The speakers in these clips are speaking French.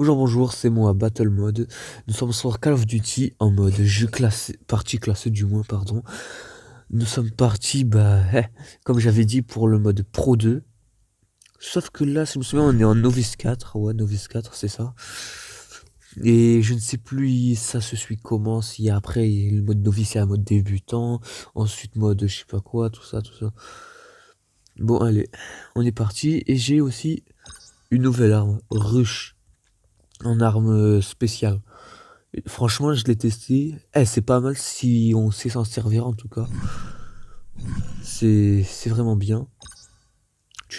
Bonjour, bonjour, c'est moi, Battle Mode. Nous sommes sur Call of Duty en mode jeu classé, partie classée du moins, pardon. Nous sommes partis, comme j'avais dit, pour le mode Pro 2. Sauf que là, si je me souviens, on est en Novice 4. Ouais, Novice 4, c'est ça. Et je ne sais plus, ça se suit comment, si après, le mode Novice est un mode débutant, ensuite mode je sais pas quoi, tout ça, tout ça. Bon, allez, on est parti. Et j'ai aussi une nouvelle arme, Rush, en arme spéciale. Et franchement, je l'ai testé. C'est pas mal si on sait s'en servir en tout cas. C'est vraiment bien.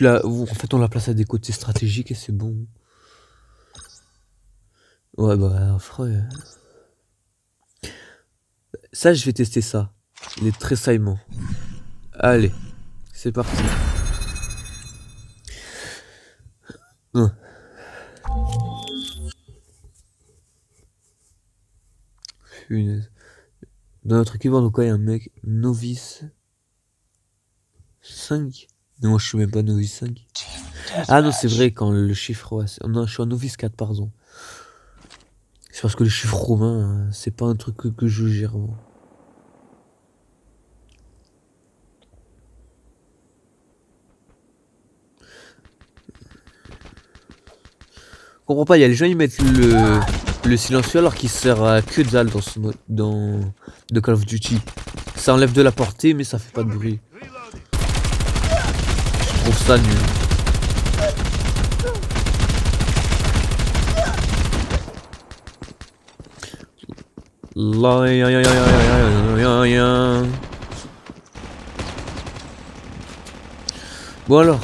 En fait, on la place à des côtés stratégiques et c'est bon. Ouais, bah, frère. Ça, je vais tester ça. Les tressaillements. Allez, c'est parti. Hein. Punaise. Dans notre équipe, en tout cas, il y a un mec novice 5. Non, je suis même pas novice 5. Ah non, c'est vrai, quand le chiffre... Ouais, non, je suis en novice 4, pardon. C'est parce que le chiffre romain, c'est pas un truc que je gère, moi. Je comprends pas, il y a les gens, ils mettent le silencieux alors qu'il sert à que dalle dans ce mode, de Call of Duty. Ça enlève de la portée, mais ça fait pas de bruit. Je trouve ça nul. Bon alors.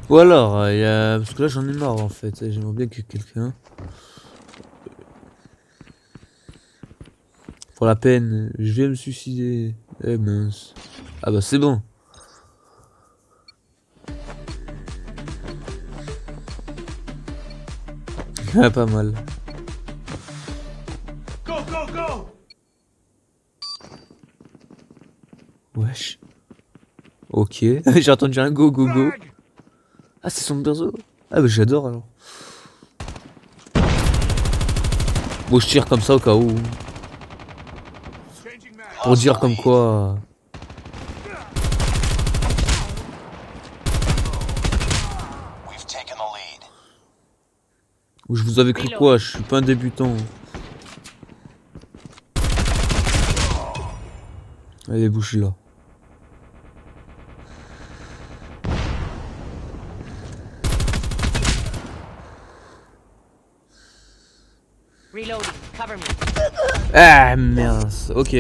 Ou alors, parce que là j'en ai marre en fait, j'aimerais bien que quelqu'un... Pour la peine, je vais me suicider. Eh mince. Ah bah c'est bon. Ah, pas mal. Go, go, go! Wesh. Ok, j'ai entendu un go go go. Ah, c'est son perso. Ah bah j'adore alors. Bon, je tire comme ça au cas où. Pour dire comme quoi... Ou je vous avais cru quoi, je suis pas un débutant. Allez, bouge là. Ah mince, ok.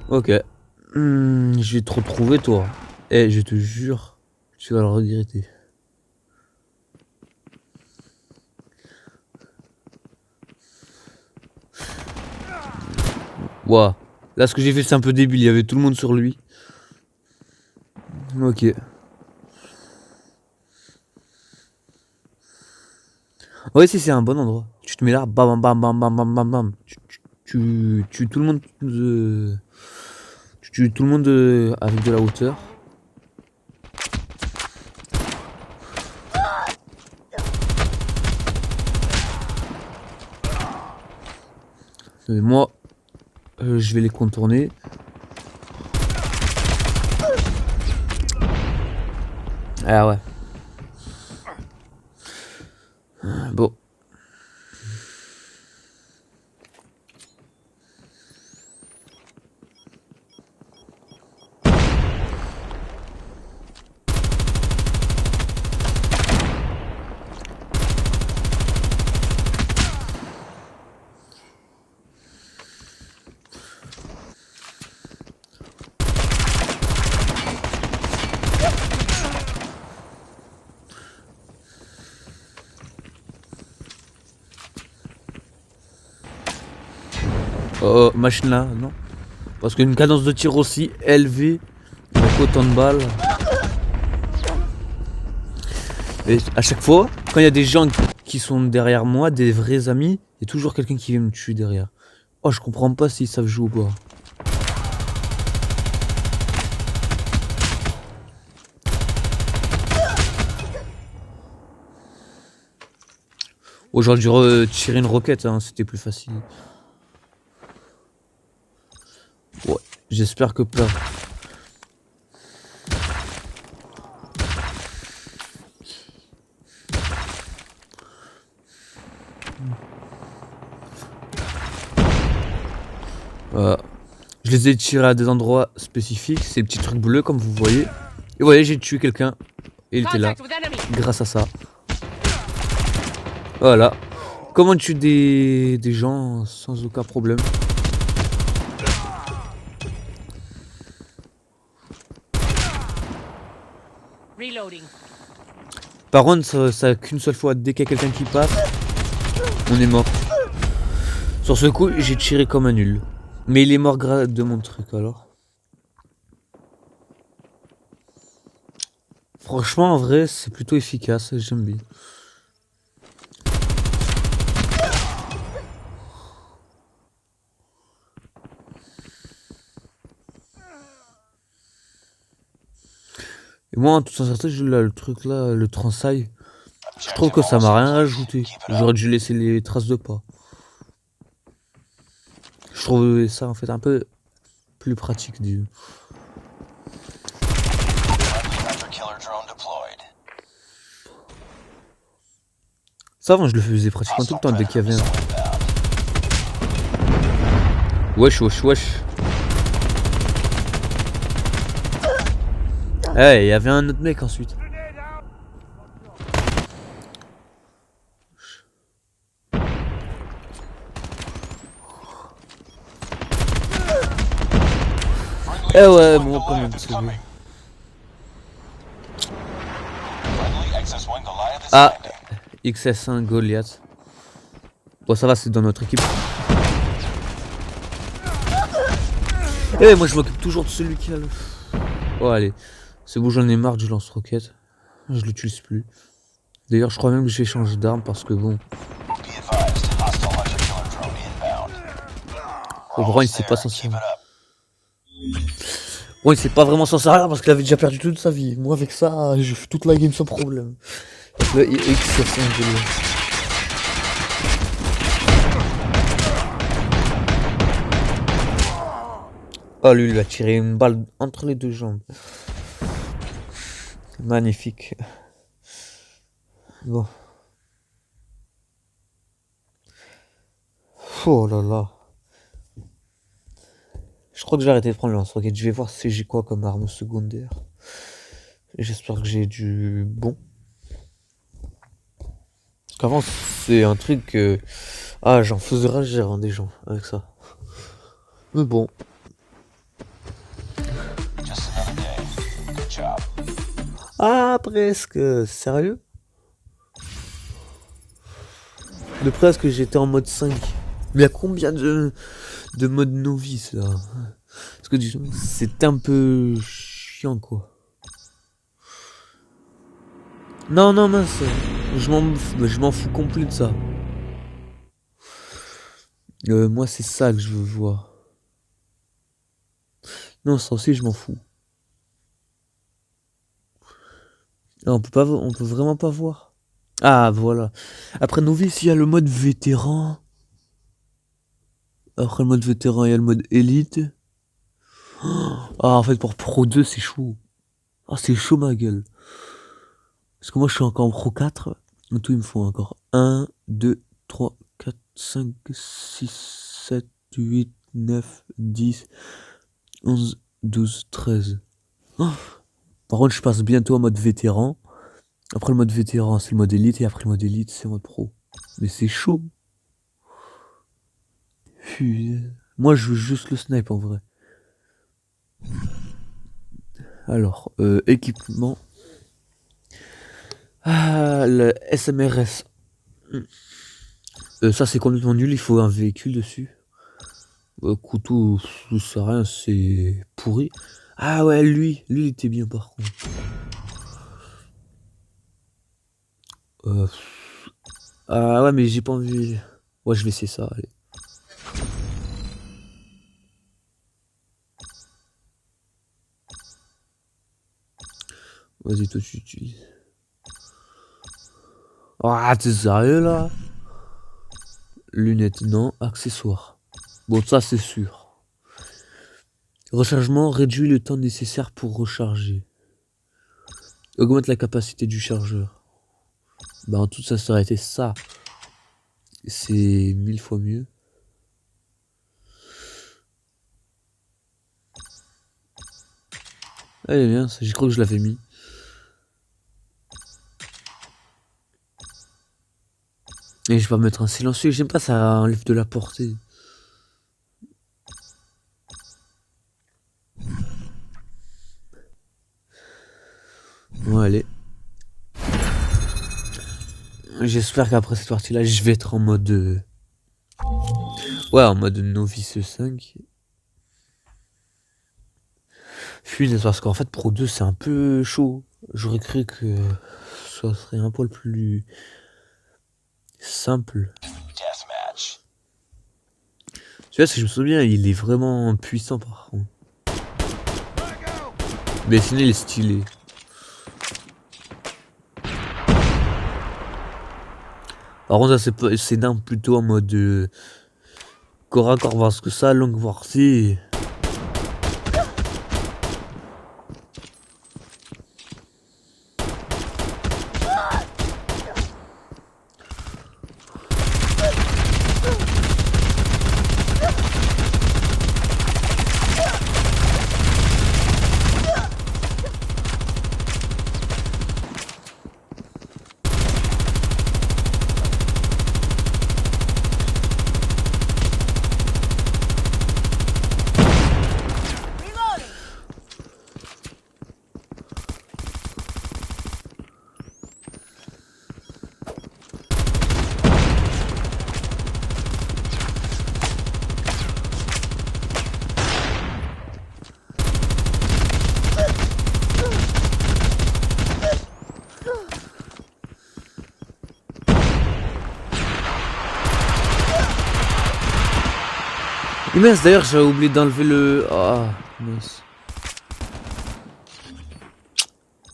Ok. Je vais te retrouver toi. Je te jure, tu vas le regretter. Ouah. Là ce que j'ai fait c'est un peu débile, il y avait tout le monde sur lui. Ok. Ouais, si c'est un bon endroit. Tu te mets là, bam bam bam bam bam bam bam. Tu tues tout le monde. Tu tues tout le monde avec de la hauteur. Et moi, je vais les contourner. Ah ouais. Bon. Machine là, non. Parce qu'une cadence de tir aussi élevée Avec autant de balles. Et à chaque fois, quand il y a des gens qui sont derrière moi, des vrais amis, il y a toujours quelqu'un qui vient me tuer derrière. Oh, je comprends pas s'ils savent jouer ou pas. Oh, j'aurais dû tirer une roquette, hein, c'était plus facile. Ouais, j'espère que pas. Je les ai tirés à des endroits spécifiques, ces petits trucs bleus comme vous voyez. Et vous voyez, j'ai tué quelqu'un. Et il était là. Grâce à ça. Voilà. Comment tuer des gens sans aucun problème. Par contre, ça a qu'une seule fois, dès qu'il y a quelqu'un qui passe, on est mort. Sur ce coup, j'ai tiré comme un nul. Mais il est mort grâce de mon truc alors. Franchement, en vrai, c'est plutôt efficace, j'aime bien. Et moi, en toute sincérité, le truc là, le transaille, je trouve que ça m'a rien ajouté. J'aurais dû laisser les traces de pas. Je trouve ça en fait un peu plus pratique du. Ça avant je le faisais pratiquement tout le temps dès qu'il y avait un. Wesh wesh wesh. Eh, il y avait un autre mec ensuite. Eh ouais, bon quand même, c'est bien. Ah, XS1 Goliath. Bon ça va, c'est dans notre équipe. Eh moi je m'occupe toujours de celui qui a le... Oh allez, c'est bon, j'en ai marre du lance-roquette. Je l'utilise plus. D'ailleurs je crois même que j'ai changé d'arme parce que bon... Au grand il s'est pas censé... Bon il s'est pas vraiment censé rien parce qu'il avait déjà perdu toute sa vie. Moi avec ça, je fais toute la game sans problème. Le XS1 Goliath. Oh lui il a tiré une balle entre les deux jambes. Magnifique. Bon. Oh là là. Je crois que j'ai arrêté de prendre le lance-roquette. Je vais voir si j'ai quoi comme arme secondaire. J'espère que j'ai du bon. Parce qu'avant c'est un truc ah j'en faisais rager des gens avec ça. Mais bon. Ah presque. Sérieux? De presque j'étais en mode 5. Mais il y a combien de mode novice là? Parce que disons, c'est un peu chiant quoi. Non non mince, je m'en fous complet de ça. Moi c'est ça que je veux voir. Non ça aussi je m'en fous. Ah, on peut vraiment pas voir. Ah voilà. Après novice il y a le mode vétéran. Après le mode vétéran il y a le mode élite. Ah en fait pour Pro 2 c'est chaud. Ah c'est chaud ma gueule. Parce que moi je suis encore en Pro 4. En tout il me faut encore 1, 2, 3, 4, 5, 6, 7, 8, 9, 10, 11, 12, 13. Oh. Par contre je passe bientôt en mode vétéran. Après le mode vétéran c'est le mode élite. Et après le mode élite c'est le mode pro. Mais c'est chaud. Moi je veux juste le snipe en vrai. Alors, équipement. Ah, le SMRS. Ça c'est complètement nul, il faut un véhicule dessus. Couteau, ça sert à rien, c'est pourri. Ah ouais, lui il était bien par contre. Euh, Ah ouais, mais j'ai pas envie. Ouais, je vais essayer ça, allez. Vas-y, toi tu utilises. Ah, t'es sérieux là? Lunettes, non. Accessoires. Bon, ça c'est sûr. Rechargement réduit le temps nécessaire pour recharger. Augmente la capacité du chargeur. Bah en tout ça aurait été ça. C'est 1000 fois mieux. Elle est bien, j'ai cru que je l'avais mis. Et je vais pas mettre un silencieux, j'aime pas, ça enlève de la portée. Bon allez. J'espère qu'après cette partie là je vais être en mode... Ouais, en mode novice 5. Punaise, parce qu'en fait Pro 2 c'est un peu chaud. J'aurais cru que ça serait un poil plus simple. Tu vois, si je me souviens, il est vraiment puissant par contre. Mais sinon il est stylé. Par contre ça c'est d'un plutôt en mode corps à corps parce que ça longue partie. Et mince, d'ailleurs, j'avais oublié d'enlever le... Ah, mince.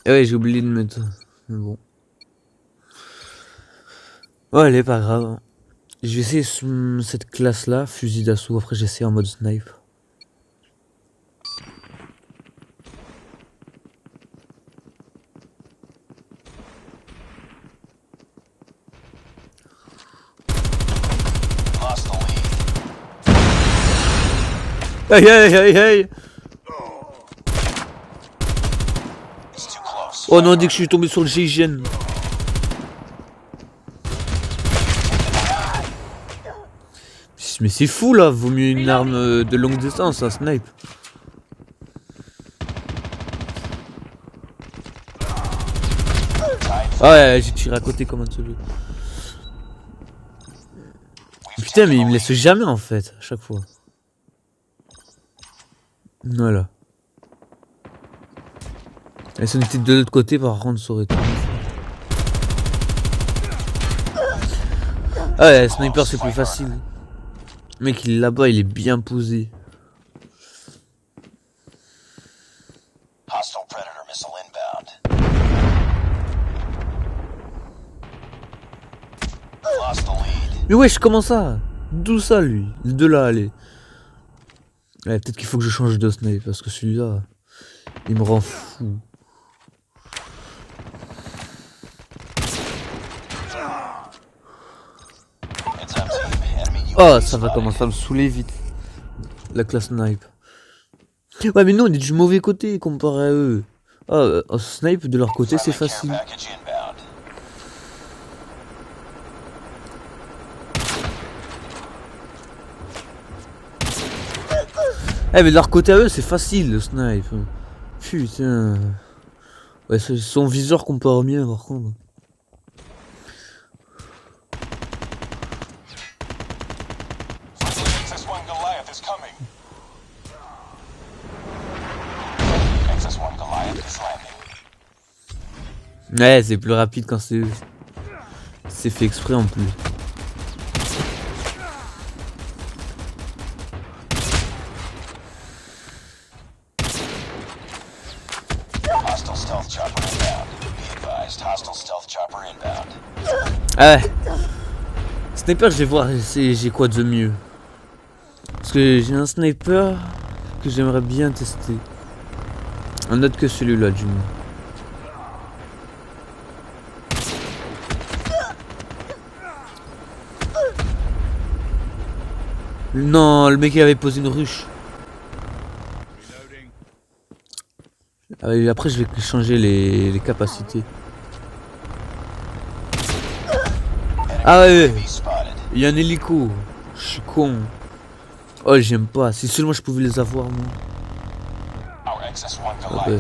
Et ouais, j'ai oublié de mettre... Mais bon. Ouais, allez, pas grave. Je vais essayer cette classe-là, fusil d'assaut. Après, j'essaie en mode snipe. Aïe, aïe, aïe, aïe. Oh non, dès que je suis tombé sur le GIGN. Mais c'est fou là, vaut mieux une arme de longue distance, un snipe. Ah ouais, j'ai tiré à côté comme un celui. Putain, mais il me laisse jamais en fait, à chaque fois. Voilà. Et si on était de l'autre côté, par contre, ça aurait été... Ah ouais, sniper c'est plus facile. Le mec, il est là-bas, il est bien posé. Mais wesh, comment ça? D'où ça, lui? De là, allez. Ouais, peut-être qu'il faut que je change de snipe, parce que celui-là, il me rend fou. Oh, ça va commencer à me saouler vite. La classe snipe. Ouais, mais nous, on est du mauvais côté comparé à eux. Ah, snipe de leur côté, c'est facile. Eh, mais de leur côté à eux, c'est facile le snipe. Putain. Ouais, c'est son viseur comparé au mien, par contre. Ouais, c'est plus rapide quand c'est fait exprès en plus. Ah ouais. Sniper, je vais voir j'ai quoi de mieux. Parce que j'ai un sniper que j'aimerais bien tester. Un autre que celui-là du moins. Non, le mec il avait posé une ruche. Ah, et après je vais changer les capacités. Ah ouais, il y a un hélico. Je suis con. Oh j'aime pas. Si seulement je pouvais les avoir moi. Ah ouais.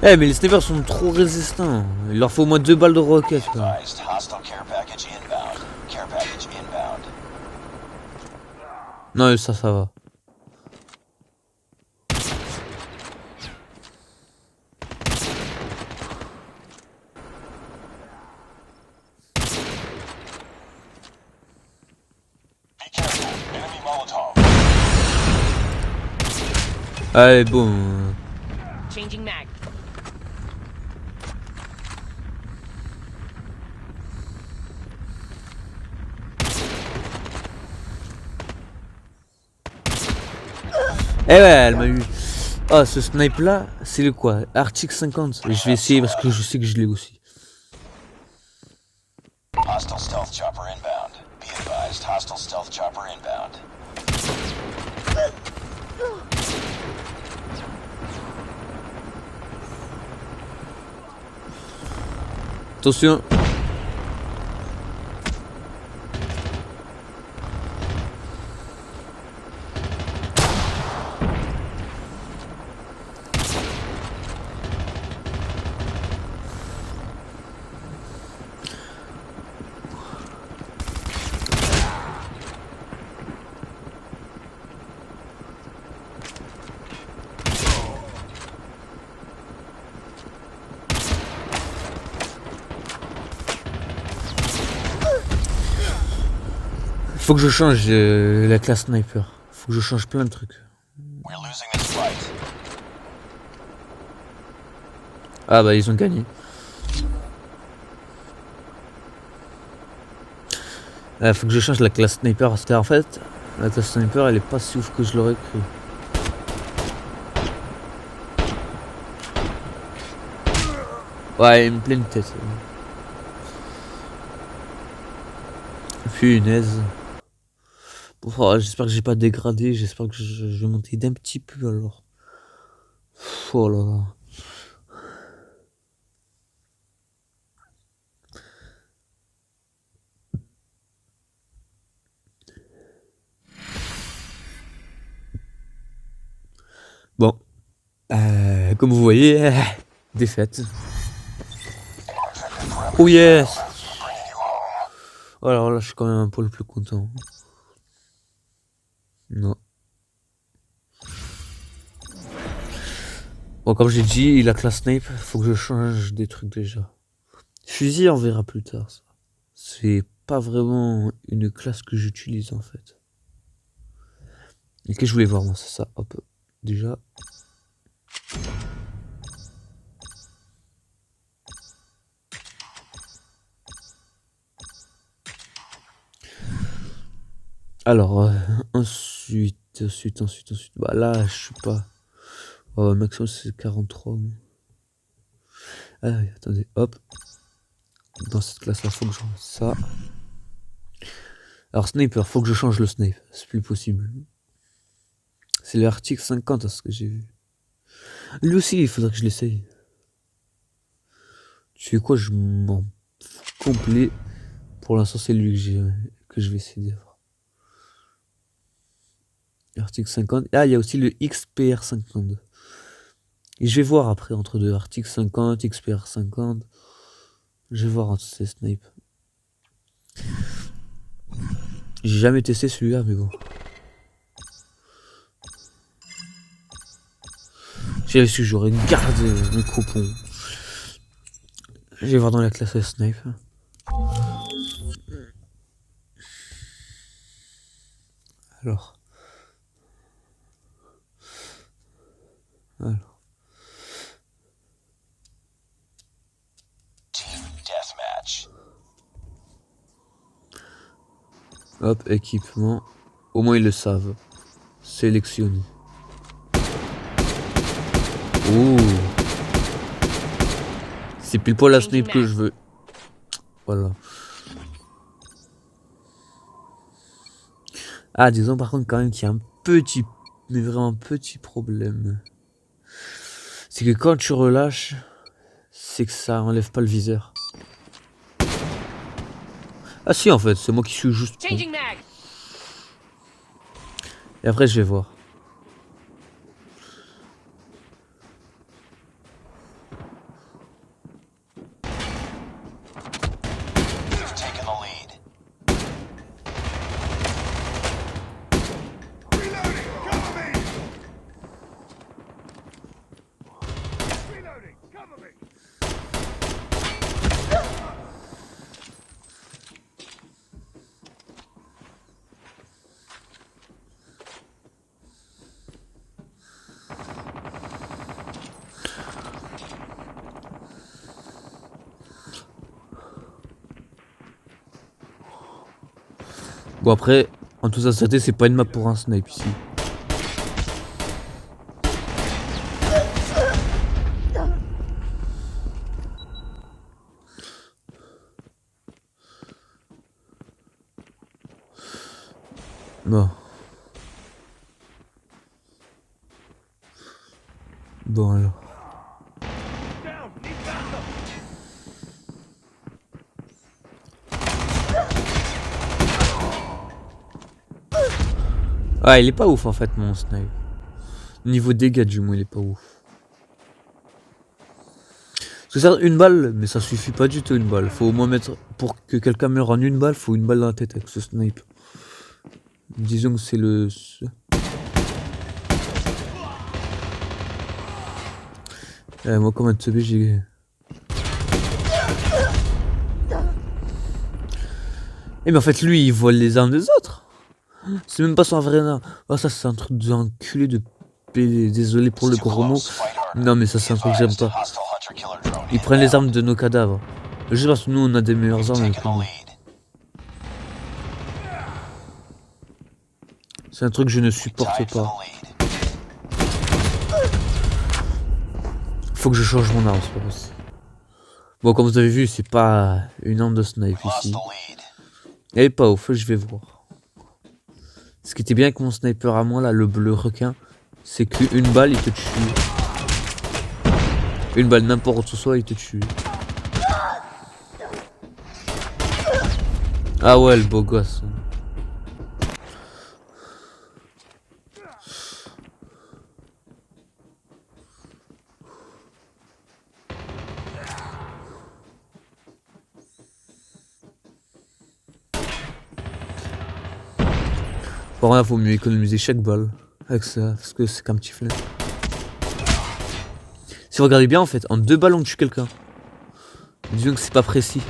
Eh mais les snipers sont trop résistants. Il leur faut au moins 2 balles de roquette quoi. Non ça va. Allez bon. Changing mag. Eh ouais, elle m'a eu. Oh, ce snipe là, c'est le quoi? Arctic 50. Et je vais essayer parce que je sais que je l'ai aussi. Hostile stealth chopper inbound. Be advised, hostile stealth chopper inbound. Attention. Faut que je change la classe sniper. Faut que je change plein de trucs. We're losing this fight. Ah bah ils ont gagné. Faut que je change la classe sniper parce qu'en fait la classe sniper elle est pas si ouf que je l'aurais cru. Ouais, il me plaît une tête. Punaise. Bon, oh, j'espère que j'ai pas dégradé, j'espère que je vais monter d'un petit peu alors. Oh là là. Bon. Comme vous voyez, défaite. Oh yes. Oh, alors là je suis quand même un peu le plus content. Non. Bon comme j'ai dit, la classe snipe, faut que je change des trucs déjà. Fusil on verra plus tard ça. C'est pas vraiment une classe que j'utilise en fait. Et que je voulais voir moi c'est ça, hop. Déjà. Alors, ensuite. Bah là, je suis pas. Oh, maximum c'est 43. Moi. Ah oui, attendez, hop. Dans cette classe-là, faut que je change ça. Alors, sniper, faut que je change le snipe. C'est plus possible. C'est l'article 50 à ce que j'ai vu. Lui aussi, il faudrait que je l'essaye. Tu sais quoi, je m'en fous complet. Pour l'instant, c'est lui que je vais essayer d'avoir. Article 50. Ah, il y a aussi le XPR 50. Et je vais voir après entre deux. Article 50, XPR 50. Je vais voir ces snipes. J'ai jamais testé celui-là, mais bon. J'ai su que j'aurais gardé mes coupons. Je vais voir dans la classe snipe. Alors. Team deathmatch. Hop, équipement. Au moins ils le savent. Sélectionner. Ouh. C'est pile poil la snipe que je veux. Voilà. Ah, disons par contre quand même qu'il y a un petit, mais vraiment petit problème. C'est que quand tu relâches, c'est que ça enlève pas le viseur. Ah si, en fait, c'est moi qui suis juste con. Changing mag. Et après je vais voir. You've taken the lead. Reloading! Cover me! Reloading! Cover me! Bon après, en toute sincérité, c'est pas une map pour un snipe ici. Bon. Bon alors. Down! Need backup! Ah, il est pas ouf en fait mon snipe. Niveau dégâts du moins, il est pas ouf. Parce que ça, une balle, mais ça suffit pas du tout une balle. Faut au moins mettre, pour que quelqu'un meure en une balle, faut une balle dans la tête avec ce snipe. Disons que c'est le... moi comme un teubé, j'ai... Eh mais en fait lui il vole les armes des autres. C'est même pas son vrai nom. Oh ça c'est un truc d'enculé de... Désolé pour le It's too gros mot. close. Fight harder. Non mais ça c'est un Be truc que j'aime advised, pas. hostile hunter-killer drone Ils prennent les inbound. armes de nos cadavres. Je sais pas si nous on a des meilleures armes Taking que the nous. lead. C'est un truc que je ne Tied supporte for pas. the lead. Faut que je change mon arme, c'est pas possible. Bon comme vous avez vu c'est pas une arme de snipe Lost ici. the lead. Elle est pas au feu, je vais voir. Ce qui était bien avec mon sniper à moi là, le bleu requin, c'est qu'une balle il te tue. Une balle n'importe où soit il te tue. Ah ouais le beau gosse. Par là, faut mieux économiser chaque balle avec ça, parce que c'est qu'un petit flemme. Si vous regardez bien, en fait, en 2 balles on tue quelqu'un. Disons que c'est pas précis.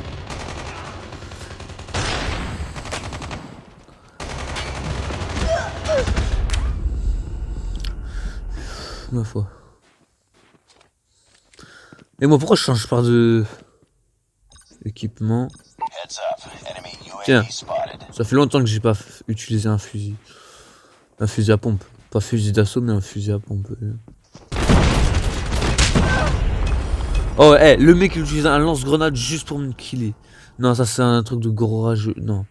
Ma foi. Et moi, pourquoi je change pas de équipement? Heads up. Enemy Tiens. UAV spotted. Ça fait longtemps que j'ai pas utilisé un fusil. Un fusil à pompe. Pas fusil d'assaut, mais un fusil à pompe. Oh, le mec il utilise un lance-grenade juste pour me killer. Non, ça c'est un truc de gros rageux. Non.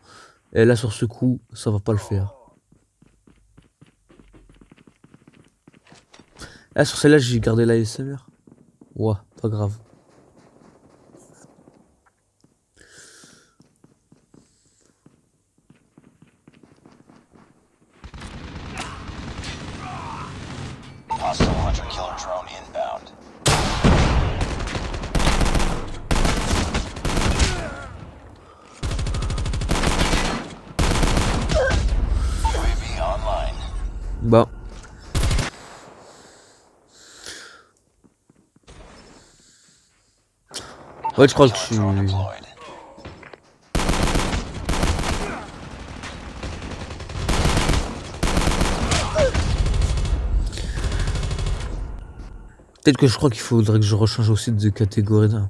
Et là, sur ce coup, ça va pas le faire. Ah, sur celle-là, j'ai gardé la SMR. Ouah, pas grave. Hostile hunter-killer drone inbound. Bah. Ouais, je crois que je suis... Drone deployed. Peut-être que je crois qu'il faudrait que je rechange aussi de catégorie là.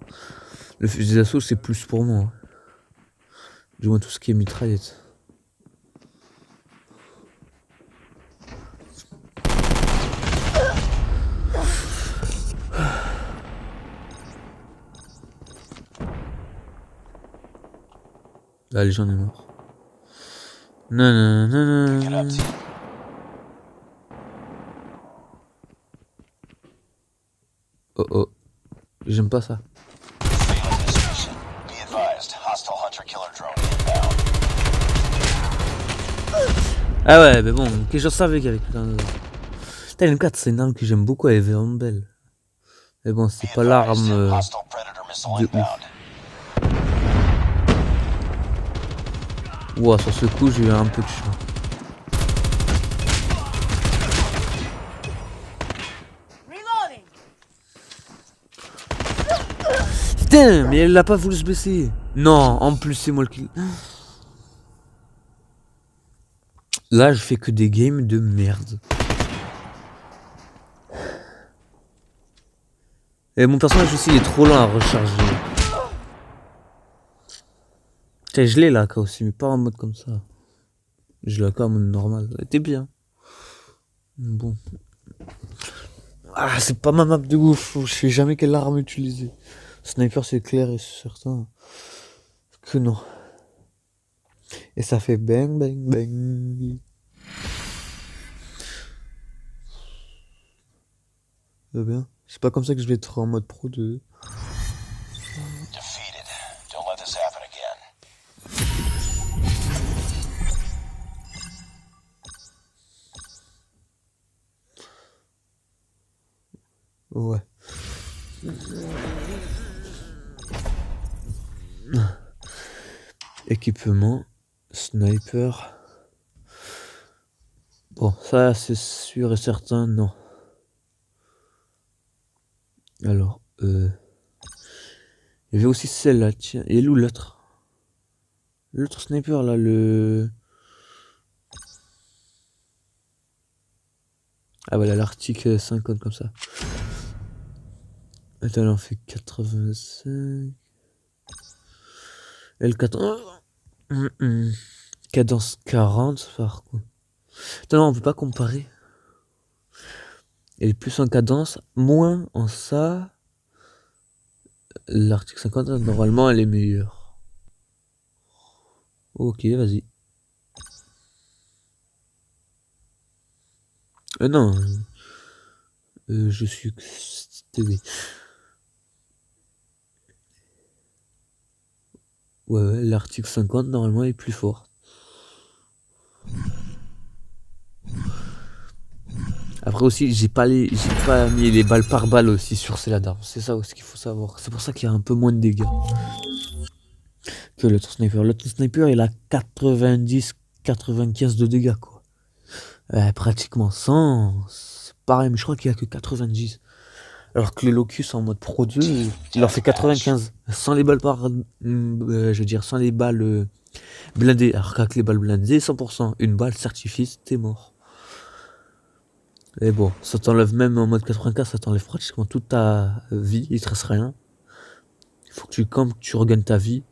Le fusil d'assaut c'est plus pour moi. Hein. Du moins tout ce qui est mitraillette. Allez, j'en ai marre. Non, non, non, Pick it non, up, non. team. Oh oh. J'aime pas ça. Failing this mission. Be advised, hostile hunter-killer drone inbound. Ah ouais, mais bon, que je savais qu'avec le M4 c'est une arme que j'aime beaucoup, elle est vraiment belle. Mais bon, Be c'est pas advised, l'arme hostile predator missile de ouf. inbound. Ouah, sur ce coup j'ai eu un peu de chance. Reloading. Putain, mais elle l'a pas voulu se baisser. Non, en plus c'est moi le kill. Là je fais que des games de merde. Et mon personnage aussi il est trop lent à recharger. Putain, je l'ai là aussi, mais pas en mode comme ça. Je l'ai en mode normal. Elle était bien. Bon. Ah, c'est pas ma map de ouf. Je sais jamais quelle arme utiliser. Sniper c'est clair et certain que non. Et ça fait bang bang bang. Ça va bien. C'est pas comme ça que je vais être en mode pro 2. Defeated. Don't let this happen again. Ouais. Équipement. Sniper. Bon, ça c'est sûr et certain, non. Alors, il y avait aussi celle-là, tiens. Et où l'autre? L'autre sniper là, le... Ah voilà, l'Arctique 50 comme ça. Attends, elle en fait 85. L4... Cadence 40 par contre. Attends, non, on peut pas comparer. Elle est plus en cadence, moins en ça. L'Arctique 50, normalement, elle est meilleure. Ok, vas-y. Non. Je suis... TV. Ouais, l'article 50 normalement est plus fort. Après aussi, j'ai pas mis les balles par balle aussi sur ces ladards. C'est ça aussi qu'il faut savoir. C'est pour ça qu'il y a un peu moins de dégâts que l'autre sniper. L'autre sniper, il a 90-95 de dégâts quoi. Pratiquement 100. C'est pareil, mais je crois qu'il y a que 90. Alors que le Locus en mode Pro 2, il en fait 95. Sans les balles sans les balles blindées. Alors qu'avec les balles blindées, 100%. Une balle certifie, t'es mort. Et bon, ça t'enlève même en mode 95, ça t'enlève pratiquement toute ta vie, il te reste rien. Il faut que tu campes, que tu regagnes ta vie.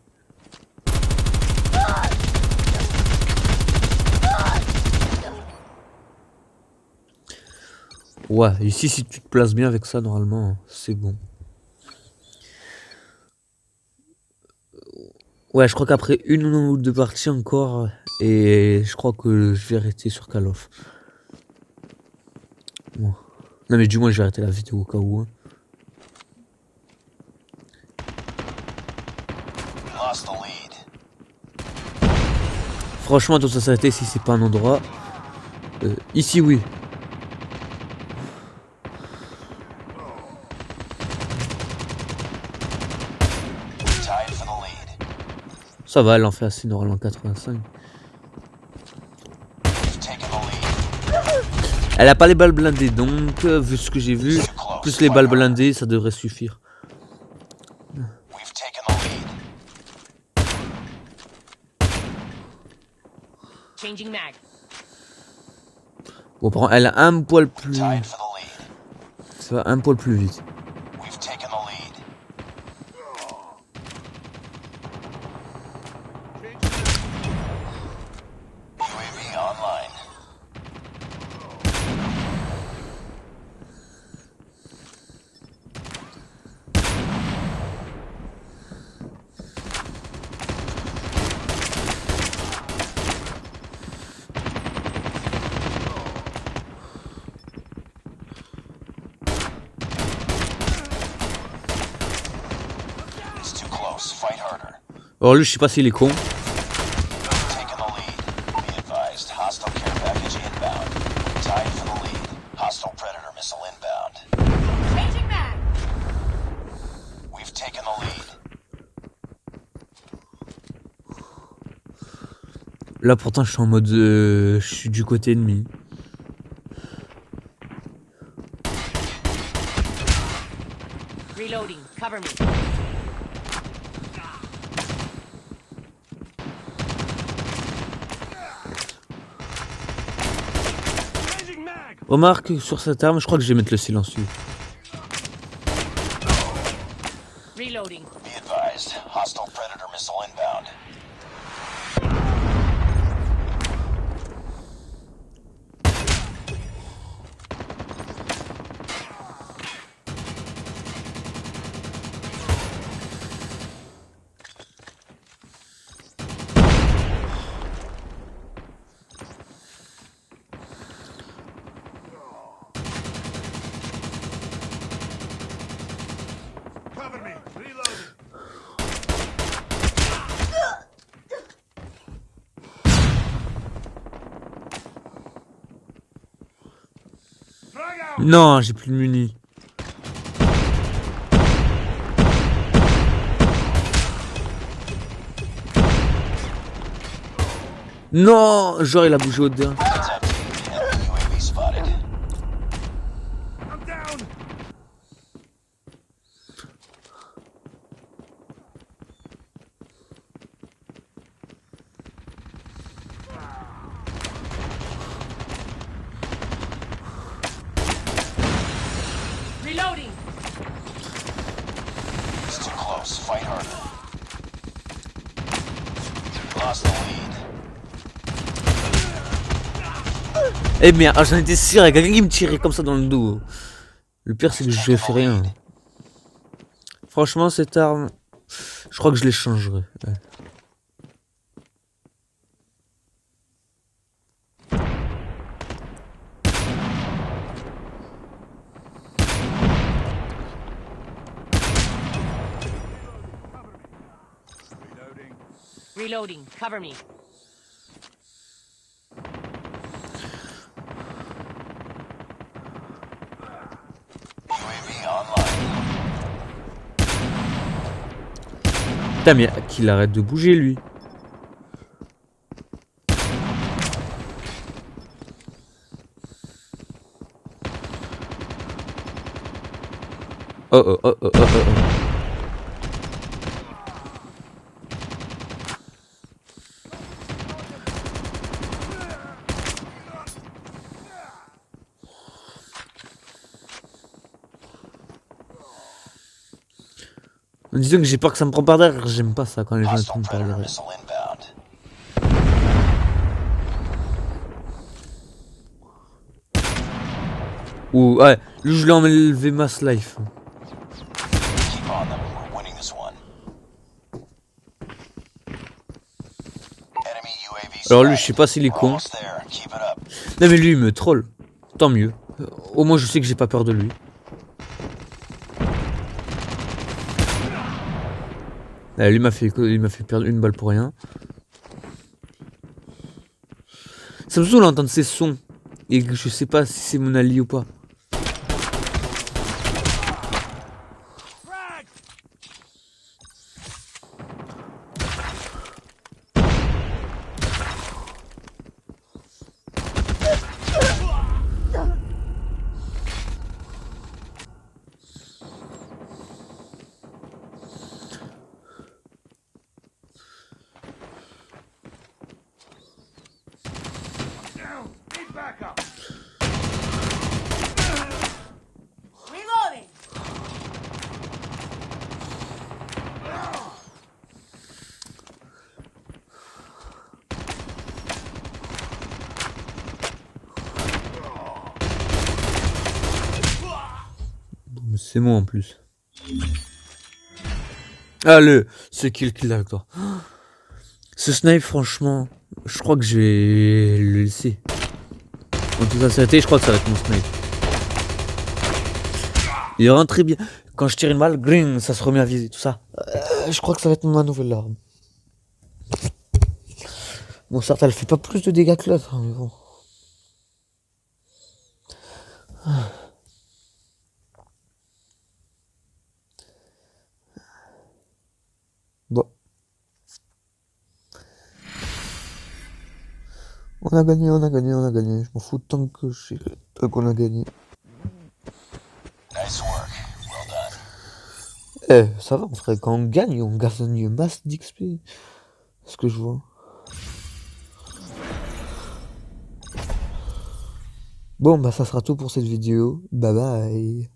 Ouais, ici si tu te places bien avec ça, normalement, c'est bon. Ouais, je crois qu'après une ou deux parties encore, et je crois que je vais arrêter sur Call of. Bon. Non mais du moins je vais arrêter la vidéo au cas où. Hein. Lost the lead. Franchement, tout ça s'arrêter si c'est pas un endroit. Ici oui. Tied for the lead. Ça va, elle en fait assez normalement 85. You've taken the lead. Elle a pas les balles blindées, donc vu ce que j'ai vu, plus les balles blindées, ça devrait suffire. We've taken the lead. Changing mag. Bon, par contre, elle a un poil plus... Tied for the lead. Ça va un poil plus vite. We've taken the lead. UAV online. It's too close. Fight harder. Alors lui, je sais pas s'il est con. Taking the lead. Be advised. Hostile care package inbound. Tied for the lead. Hostile Predator missile inbound. Changing mag. We've taken the lead. Là, pourtant, je suis en mode... je suis du côté ennemi. Reloading. Cover me. Changing mag. Remarque, sur cette arme, je crois que je vais mettre le silencieux. Reloading. Be advised. Hostile Predator missile inbound. Cover me. Reloading. Frag out. Non, j'ai plus de muni. Non, genre il a bougé au dedans. Heads up, team. Enemy UAV spotted. I'm down. Reloading. It's too close. Fight harder. Lost the lead. Eh merde, j'en étais sûr, il y a quelqu'un qui me tirait comme ça dans le dos. Le pire, c'est que je fais rien. Franchement, cette arme, je crois que je l'échangerai. Ouais. Reloading. Cover me. UAV online. Putain, mais qu'il arrête de bouger, lui. Oh oh oh oh oh oh. Disons que j'ai peur que ça me prend par derrière, j'aime pas ça quand les gens me Hostile prennent par Predator derrière. missile inbound. Ou ouais, lui je l'ai enlevé mass life. Keep on them. We're winning this one. Enemy UAV Alors lui je sais spotted. pas s'il est We're con. almost there. Keep it up. Non mais lui il me troll. Tant mieux. Au moins je sais que j'ai pas peur de lui. Lui il m'a fait perdre une balle pour rien. Ça me saoule d'entendre ces sons. Et que je sais pas si c'est mon allié ou pas. Frag. C'est moi en plus. Allez, c'est qui le kill avec toi. Ce snipe, franchement, je crois que je vais le laisser. En toute sincérité, je crois que ça va être mon snipe. Il rentre très bien. Quand je tire une balle, green, ça se remet à viser, tout ça. Je crois que ça va être ma nouvelle arme. Bon, certes, elle fait pas plus de dégâts que l'autre, hein, mais bon. Bon. On a gagné, on a gagné, on a gagné. Je m'en fous tant que qu'on a gagné. Nice work. Well done. Ça va, frère, quand on gagne masse d'XP. C'est ce que je vois. Bon, bah ça sera tout pour cette vidéo. Bye bye.